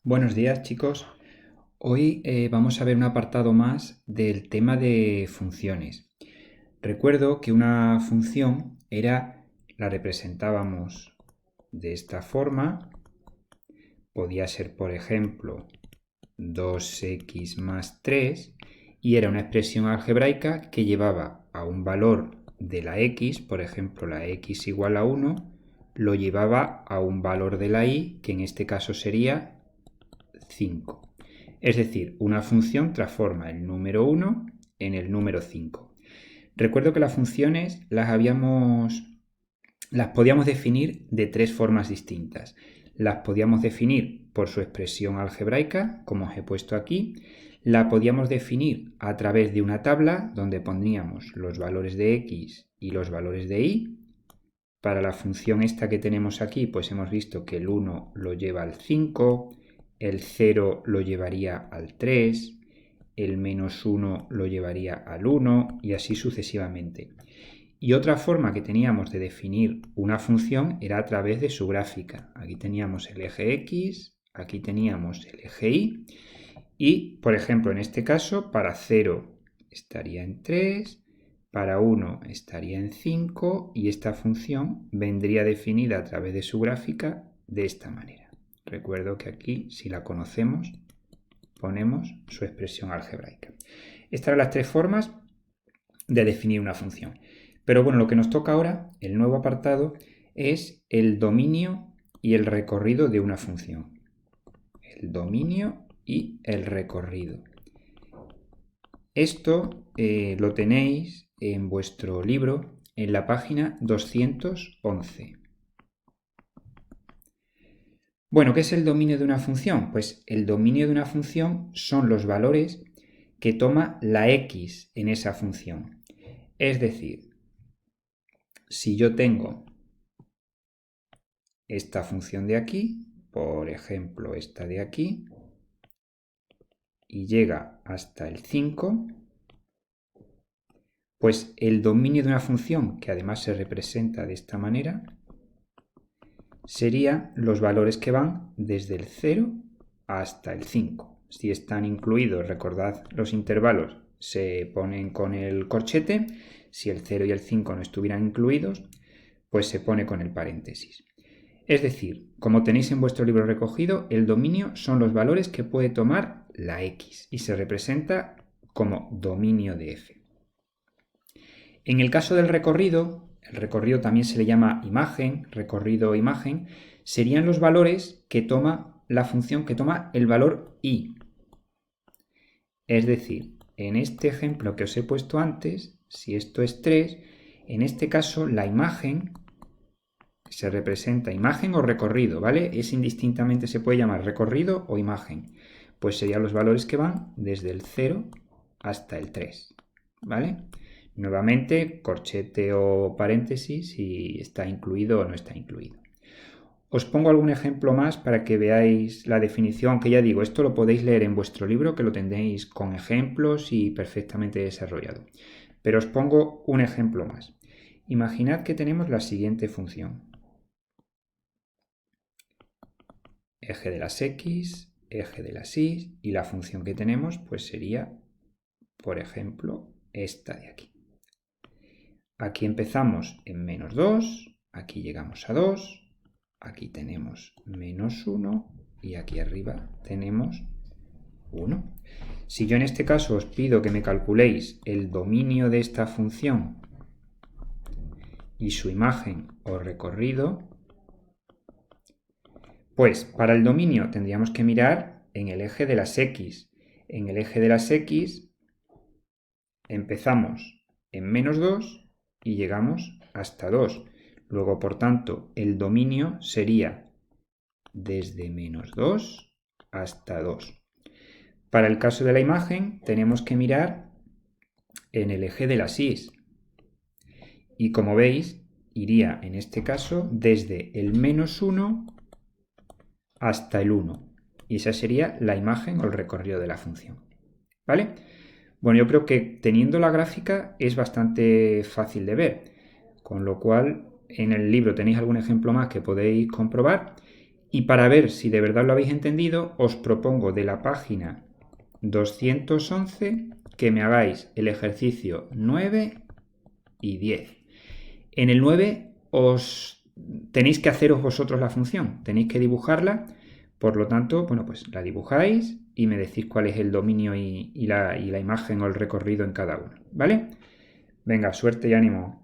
Buenos días, chicos. Hoy vamos a ver un apartado más del tema de funciones. Recuerdo que una función la representábamos de esta forma. Podía ser, por ejemplo, 2x más 3 y era una expresión algebraica que llevaba a un valor de la x, por ejemplo, la x igual a 1, lo llevaba a un valor de la y, que en este caso sería 5. Es decir, una función transforma el número 1 en el número 5. Recuerdo que las funciones las podíamos definir de tres formas distintas. Las podíamos definir por su expresión algebraica, como os he puesto aquí. La podíamos definir a través de una tabla donde pondríamos los valores de x y los valores de y. Para la función esta que tenemos aquí, pues hemos visto que el 1 lo lleva al 5, el 0 lo llevaría al 3, el menos 1 lo llevaría al 1 y así sucesivamente. Y otra forma que teníamos de definir una función era a través de su gráfica. Aquí teníamos el eje x, aquí teníamos el eje y. Y, por ejemplo, en este caso, para 0 estaría en 3, para 1 estaría en 5 y esta función vendría definida a través de su gráfica de esta manera. Recuerdo que aquí, si la conocemos, ponemos su expresión algebraica. Estas eran las tres formas de definir una función. Pero bueno, lo que nos toca ahora, el nuevo apartado, es el dominio y el recorrido de una función. El dominio y el recorrido. Esto lo tenéis en vuestro libro en la página 211. Bueno, ¿qué es el dominio de una función? Pues el dominio de una función son los valores que toma la x en esa función. Es decir, si yo tengo esta función de aquí, por ejemplo esta de aquí, y llega hasta el 5, pues el dominio de una función, que además se representa de esta manera, serían los valores que van desde el 0 hasta el 5. Si están incluidos, recordad, los intervalos se ponen con el corchete. Si el 0 y el 5 no estuvieran incluidos, pues se pone con el paréntesis. Es decir, como tenéis en vuestro libro recogido, el dominio son los valores que puede tomar la x y se representa como dominio de f. En el caso del recorrido, el recorrido también se le llama imagen, recorrido imagen, serían los valores que toma la función que toma el valor y. Es decir, en este ejemplo que os he puesto antes, si esto es 3, en este caso la imagen se representa imagen o recorrido, ¿vale? Es indistintamente, se puede llamar recorrido o imagen. Pues serían los valores que van desde el 0 hasta el 3, ¿vale? Nuevamente, corchete o paréntesis si está incluido o no está incluido. Os pongo algún ejemplo más para que veáis la definición, que ya digo, esto lo podéis leer en vuestro libro, que lo tendréis con ejemplos y perfectamente desarrollado. Pero os pongo un ejemplo más. Imaginad que tenemos la siguiente función. Eje de las x, eje de las y, y la función que tenemos pues sería, por ejemplo, esta de aquí. Aquí empezamos en menos 2, aquí llegamos a 2, aquí tenemos menos 1 y aquí arriba tenemos 1. Si yo en este caso os pido que me calculéis el dominio de esta función y su imagen o recorrido, pues para el dominio tendríamos que mirar en el eje de las x. En el eje de las x empezamos en menos 2 y llegamos hasta 2. Luego, por tanto, el dominio sería desde menos 2 hasta 2. Para el caso de la imagen tenemos que mirar en el eje de las y. Y como veis, iría en este caso desde el menos 1 hasta el 1. Y esa sería la imagen o el recorrido de la función. ¿Vale? Bueno, yo creo que teniendo la gráfica es bastante fácil de ver. Con lo cual, en el libro tenéis algún ejemplo más que podéis comprobar. Y para ver si de verdad lo habéis entendido, os propongo de la página 211 que me hagáis el ejercicio 9 y 10. En el 9 os tenéis que haceros vosotros la función, tenéis que dibujarla, por lo tanto, bueno, pues la dibujáis y me decís cuál es el dominio y la imagen o el recorrido en cada uno, ¿vale? Venga, suerte y ánimo.